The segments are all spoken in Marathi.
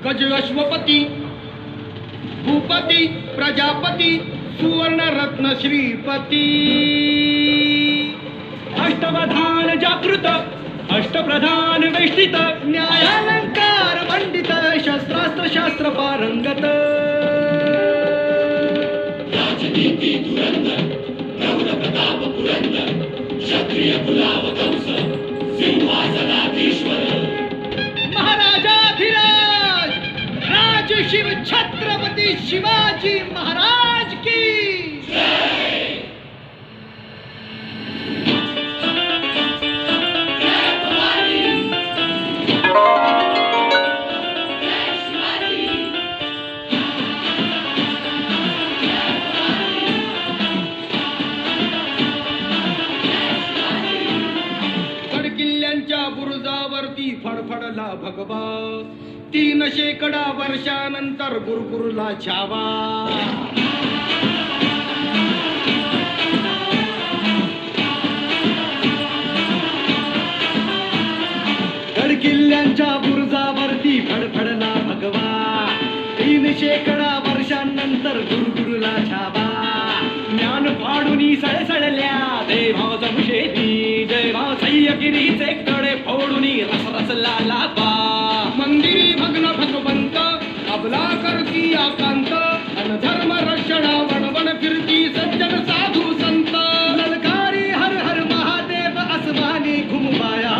गज अश्वपती भूपती प्रजापती सुवर्ण रत्न श्रीपती अष्टवधान जागृत अष्टप्रधान वेष्टित न्यायालंकार मंडित शस्त्रास्त्र शास्त्र पारंगत राजनीती धुरंधर प्रौढ प्रताप पुरंदर क्षत्रिय कुलाव कंस सिंहासनाधीश्वर महाराजाधिराज राज शिव छत्रपती शिवाजी महाराज की गडकिल्ल्यांच्या बुरुजावरती फडफडला भगवा 3 शेकडा वर्षानंतर गुरुकुरुला छावा गडकिल्ल्यांच्या बुरुजावरती फडफडला भगवा 3 शेकडा वर्षांनंतर गुरुकुरुला छावा ज्ञान फाडूनी सळसळल्या देभाव जमशेदी देभाव सह्यगिरीचे कडे फोडूनी रसरसला लाभा मंदिरी भग्न भगवंत अबला करती आकांत अनधर्म रक्षणा वणवण फिरती सज्जन साधू संत ललकारी हर हर महादेव असमानी घुमवाया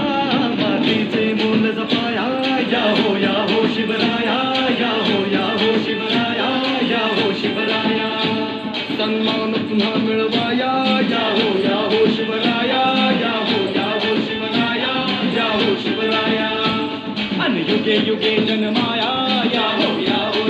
मातीचे मोल जपाया या हो शिवराया या हो शिवराया या हो शिवराया सन्मान पुन्हा मिळवाया या हो शिवराया या हो शिवराया या हो शिवराया अन युगे युगे जन्माया या हो